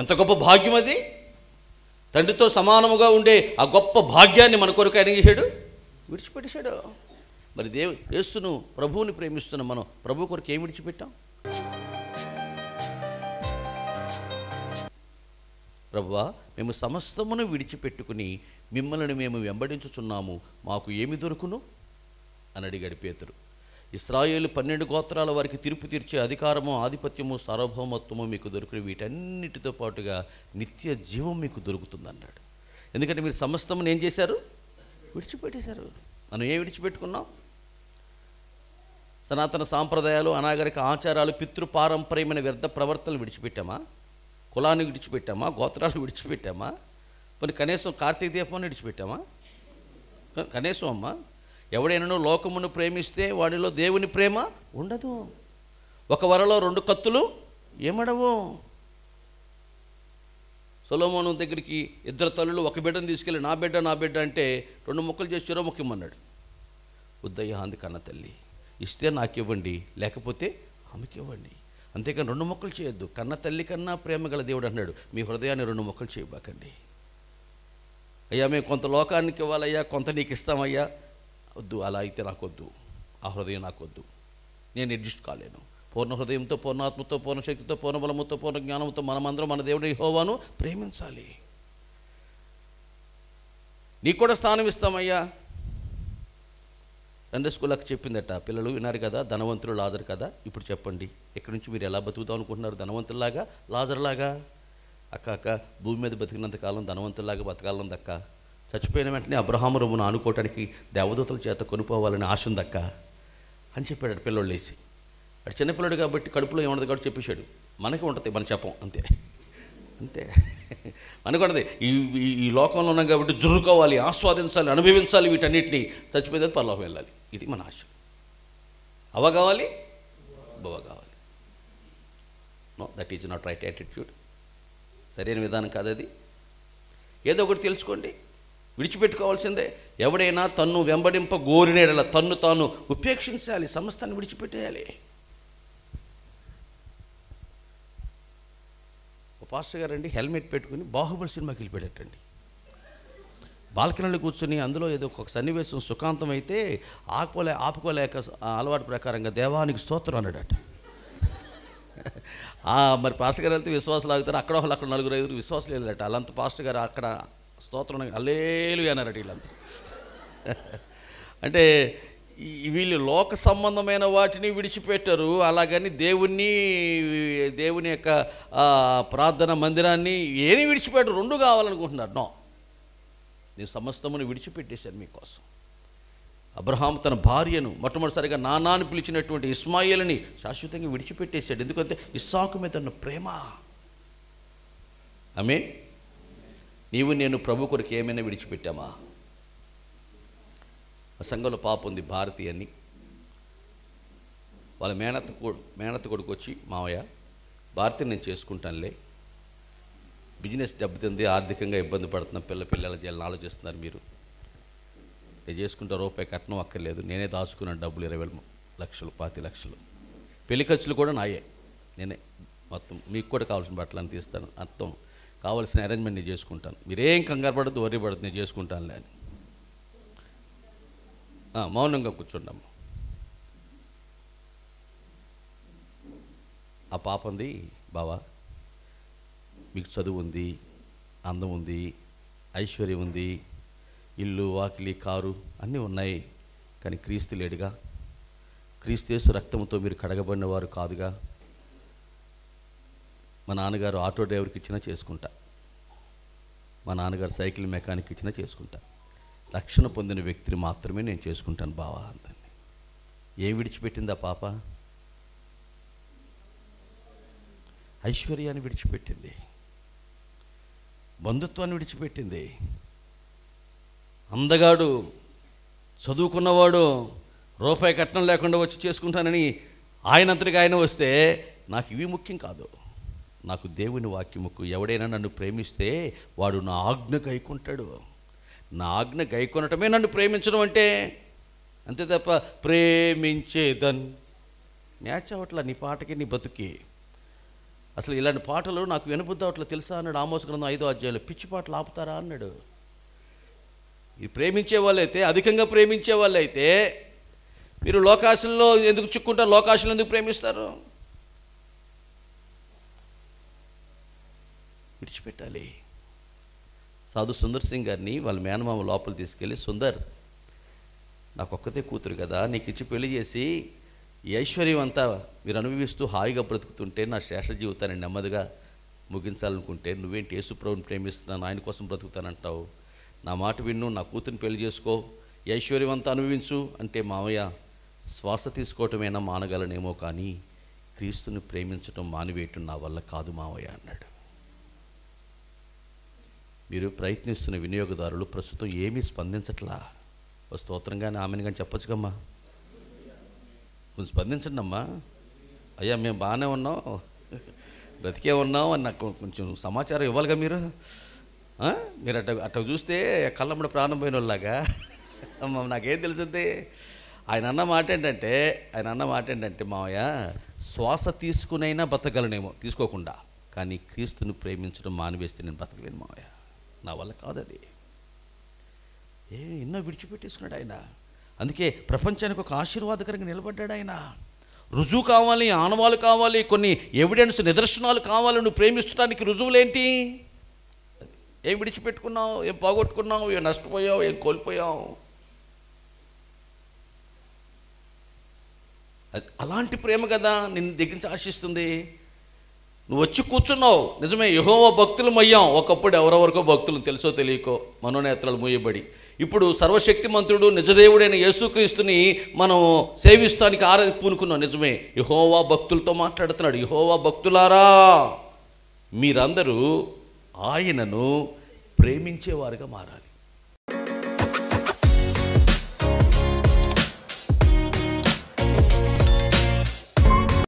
ఎంత గొప్ప భాగ్యం అది! తండ్రితో సమానముగా ఉండే ఆ గొప్ప భాగ్యాన్ని మన కొరకు ఆయన చేశాడు, విడిచిపెట్టేశాడు. మరి యేసును ప్రభువుని ప్రేమిస్తున్న మనం ప్రభు కొరకు ఏం విడిచిపెట్టాం? ప్రభువా, మేము సమస్తమును విడిచిపెట్టుకుని మిమ్మల్ని మేము వెంబడించుచున్నాము, మాకు ఏమి దొరుకును అని అడిగాడు పేతురు. ఇశ్రాయేలు 12 గోత్రాల వారికి తీర్పు తీర్చే అధికారము, ఆధిపత్యము, సార్వభౌమత్వము మీకు దొరికిన వీటన్నిటితో పాటుగా నిత్య జీవం మీకు దొరుకుతుందన్నాడు. ఎందుకంటే మీరు సమస్తమును ఏం చేశారు? విడిచిపెట్టేశారు. మనం ఏం విడిచిపెట్టుకున్నాం? సనాతన సాంప్రదాయాలు, అనాగరిక ఆచారాలు, పితృపారంపర్యమైన వ్యర్థ ప్రవర్తనలు విడిచిపెట్టామా? కులాన్ని విడిచిపెట్టామా? గోత్రాలు విడిచిపెట్టామా? మరి కనీసం కార్తీక దీపాన్ని విడిచిపెట్టామా? కనీసం అమ్మా, ఎవడైనా లోకమును ప్రేమిస్తే వాడిలో దేవుని ప్రేమ ఉండదు. ఒక వరలో 2 కత్తులు ఏమడవు. సొలొమోను దగ్గరికి 2 తల్లులు ఒక బిడ్డను తీసుకెళ్ళి నా బిడ్డ అంటే 2 ముక్కలు చేసి చెరో ముఖ్యమన్నాడు. వద్దయ్యా అంది కన్న తల్లి, ఇస్తే నాకు ఇవ్వండి, లేకపోతే ఆమెకి ఇవ్వండి. అంతేకాని 2 ముక్కలు చేయొద్దు. కన్న తల్లి కన్నా ప్రేమ గల దేవుడు అన్నాడు, మీ హృదయాన్ని 2 ముక్కలు చేయబాకండి. అయ్యా మేము కొంత లోకానికి ఇవ్వాలయ్యా, కొంత నీకు ఇస్తామయ్యా, వద్దు, అలా అయితే నాకొద్దు, ఆ హృదయం నాకొద్దు, నేను అడ్జస్ట్ కాలేను. పూర్ణ హృదయంతో, పూర్ణాత్మతో, పూర్ణ శక్తితో, పూర్ణ బలముతో, పూర్ణ జ్ఞానంతో మనమందరం మన దేవుడు యెహోవాను ప్రేమించాలి. నీకు కూడా స్థానం ఇస్తామయ్యా. సండే స్కూల్కి చెప్పిందట, పిల్లలు విన్నారు కదా, ధనవంతులు లాజరు కదా. ఇప్పుడు చెప్పండి, ఇక్కడి నుంచి మీరు ఎలా బతుకుతాం అనుకుంటున్నారు? ధనవంతుల్లాగా, లాజరులాగా? అక్క భూమి మీద బతికినంతకాలం ధనవంతుల్లాగా బతకాలందక్క. చచ్చిపోయిన వెంటనే అబ్రహాము రొమ్మును ఆనుకోవటానికి దేవదూతల చేత కొనుక్కోవాలని ఆశ ఉందక్క అని చెప్పాడు పిల్లోళ్ళు లేచి. అటు చిన్నపిల్లడు కాబట్టి కడుపులో ఏమన్నది కాబట్టి చెప్పేశాడు. మనకి ఉంటుంది, మనం చెప్పం, అంతే అంతే. మనకు ఉంటుంది, ఈ లోకంలో ఉన్నాం కాబట్టి జుర్రుకోవాలి, ఆస్వాదించాలి, అనుభవించాలి, వీటన్నిటినీ. చచ్చిపోయేది పరలోకం వెళ్ళాలి, ఇది మన ఆశ. అవ కావాలి, బవ కావాలి. No, that is not right attitude. సరైన విధానం కాదు అది. ఏదో ఒకటి తెలుసుకోండి, విడిచిపెట్టుకోవాల్సిందే. ఎవడైనా తన్ను వెంబడింప గోరినేడల తన్ను తాను ఉపేక్షించాలి, సమస్తాన్ని విడిచిపెట్టేయాలి. పాస్టర్ గారండి హెల్మెట్ పెట్టుకుని బాహుబలి సినిమాకి వెళ్ళిపోయాటండి. బాల్కనీలో కూర్చొని అందులో ఏదో ఒక సన్నివేశం సుఖాంతం అయితే ఆపుకోలేక అలవాటు ప్రకారంగా దేవానికి స్తోత్రం అన్నాడట. మరి పాస్టర్ గారు వెళ్తే విశ్వాసాలు ఆగుతారు, అక్కడ 4-5 విశ్వాసాలు వెళ్ళారట. వాళ్ళంతా పాస్టర్ గారు అక్కడ స్తోత్రం హల్లెలూయా అన్నారట వీళ్ళంతా. అంటే వీళ్ళు లోక సంబంధమైన వాటిని విడిచిపెట్టారు, అలాగని దేవుని యొక్క ప్రార్థన మందిరాన్ని ఏమి విడిచిపెట్టరు, 2 కావాలనుకుంటున్నారు. నో, నేను సమస్తమును విడిచిపెట్టేశాను మీకోసం. అబ్రహాము తన భార్యను మొట్టమొదటిసారిగా నానాని పిలిచినటువంటి ఇస్మాయిల్ని శాశ్వతంగా విడిచిపెట్టేశాడు. ఎందుకంటే ఇస్సాకు మీద ఉన్న ప్రేమ. ఆమేన్. నీవు నేను ప్రభు కొరకు ఏమైనా విడిచిపెట్టామా? ఆ సంఘంలో పాప ఉంది, భారతి అని. వాళ్ళ మేనత్త కొడుకు వచ్చి, మావయ్య భారతిని నేను చేసుకుంటానులే, బిజినెస్ దెబ్బతింది, ఆర్థికంగా ఇబ్బంది పడుతున్న పిల్లల చేయాలని ఆలోచిస్తున్నారు మీరు. నేను చేసుకుంటా, రూపాయి కట్నం అక్కర్లేదు, నేనే దాచుకున్నాను డబ్బులు 20 లక్షలు 25 లక్షలు. పెళ్లి ఖర్చులు కూడా నాయే, నేనే మొత్తం. మీకు కూడా కావాల్సిన బట్టలు అని తీస్తాను, అర్థం కావాల్సిన అరేంజ్మెంట్ నేను చేసుకుంటాను, మీరేం కంగారు పడద్దు, వరి పడద్దు, నేను చేసుకుంటానులే అని. మౌనంగా కూర్చుండమ్మ. ఆ పాపంది, బావా మీకు చదువు ఉంది, అందం ఉంది, ఐశ్వర్యం ఉంది, ఇల్లు వాకిలి కారు అన్నీ ఉన్నాయి, కానీ క్రీస్తు లేడుగా, క్రీస్తు యేసు రక్తంతో మీరు కడగబడిన వారు కాదుగా. మా నాన్నగారు ఆటో డ్రైవర్కి ఇచ్చినా చేసుకుంటా, మా నాన్నగారు సైకిల్ మెకానిక్ ఇచ్చినా చేసుకుంటా, రక్షణ పొందిన వ్యక్తిని మాత్రమే నేను చేసుకుంటాను బావా అందండి. ఏం విడిచిపెట్టిందా పాప? ఐశ్వర్యాన్ని విడిచిపెట్టింది, బంధుత్వాన్ని విడిచిపెట్టింది. అందగాడు చదువుకున్నవాడు రూపాయి కట్నం లేకుండా వచ్చి చేసుకుంటానని ఆయనంతటికి ఆయన వస్తే నాకు ఇవి ముఖ్యం కాదు, నాకు దేవుని వాక్యం ముఖ్యం. ఎవడైనా నన్ను ప్రేమిస్తే వాడు నా ఆజ్ఞ గైకుంటాడు. నా ఆజ్ఞ గైకొనటమే నన్ను ప్రేమించడం అంటే, అంతే తప్ప ప్రేమించేదన్ మ్యాచ్ అవట్లా నీ పాటకి నీ బతుకి. అసలు ఇలాంటి పాటలు నాకు వినబుద్ధి అట్లా తెలుసా అన్నాడు. ఆమోస్ గ్రంథం 5వ అధ్యాయంలో. పిచ్చి పాటలు ఆపుతారా అన్నాడు. ఈ ప్రేమించే వాళ్ళైతే, అధికంగా ప్రేమించే వాళ్ళైతే మీరు లోకాశల్లో ఎందుకు చిక్కుంటారు? లోకాశలు ఎందుకు ప్రేమిస్తారు? విడిచిపెట్టాలి. సాధు సుందర్ సింగ్ గారిని వాళ్ళ మేనమామ లోపల తీసుకెళ్ళి, సుందర్ నాకు ఒక్కతే కూతురు కదా, నీకు ఇచ్చి పెళ్లి చేసి ఈ ఐశ్వర్యం అంతా మీరు అనుభవిస్తూ హాయిగా బ్రతుకుతుంటే నా శేష జీవితాన్ని నెమ్మదిగా ముగించాలనుకుంటే నువ్వేంటి యేసుప్రభుని ప్రేమిస్తున్నాను, ఆయన కోసం బ్రతుకుతానంటావు, నా మాట విన్ను, నా కూతురిని పెళ్లి చేసుకో, ఈ ఐశ్వర్యం అంతా అనుభవించు అంటే, మావయ్య శ్వాస తీసుకోవటమైనా మానగలనేమో కానీ క్రీస్తుని ప్రేమించటం మానివేయటం నా వల్ల కాదు మావయ్య అన్నాడు. మీరు ప్రయత్నిస్తున్న వినియోగదారులు ప్రస్తుతం ఏమీ స్పందించట్లా. ఓ స్తోత్రంగానే ఆమెను కానీ చెప్పచ్చుకమ్మా. కొంచెం స్పందించండి అమ్మా. అయ్యా మేము బాగానే ఉన్నాం, బ్రతికే ఉన్నాం అని నాకు కొంచెం సమాచారం ఇవ్వాలిగా మీరు. మీరు అట్ట చూస్తే కళ్ళమ్మడ ప్రాణం పోయిన వాళ్ళలాగా. అమ్మ నాకేం తెలుసుద్ది. ఆయన అన్న మాట ఏంటంటే మావయ్య శ్వాస తీసుకునైనా బతకగలనేమో తీసుకోకుండా, కానీ క్రీస్తుని ప్రేమించడం మానివేస్తే నేను బతకలేను మావయ్య, నా వల్ల కాదది. ఎన్నో విడిచిపెట్టేసుకున్నాడు ఆయన. అందుకే ప్రపంచానికి ఒక ఆశీర్వాదకరంగా నిలబడ్డాడు ఆయన. రుజువు కావాలి, ఆనవాళ్ళు కావాలి, కొన్ని ఎవిడెన్స్ నిదర్శనాలు కావాలి. నువ్వు ప్రేమిస్తడానికి రుజువులేంటి? ఏం విడిచిపెట్టుకున్నావు, ఏం పోగొట్టుకున్నావు, ఏం నష్టపోయావు, ఏం కోల్పోయావు? అలాంటి ప్రేమ కదా నిన్ను దగ్గర నుంచి ఆశిస్తుంది. నువ్వు వచ్చి కూర్చున్నావు, నిజమే, యెహోవా భక్తులమయ్యాం. ఒకప్పుడు ఎవరెవరికో భక్తులు తెలుసో తెలియకో మనోనేత్రాలు మూయబడి, ఇప్పుడు సర్వశక్తిమంతుడు నిజదేవుడైన యేసుక్రీస్తుని మనం సేవిస్తానికి పూనుకున్నాం. నిజమే, యెహోవా భక్తులతో మాట్లాడుతున్నాడు. యెహోవా భక్తులారా, మీరందరూ ఆయనను ప్రేమించేవారుగా మారాలి.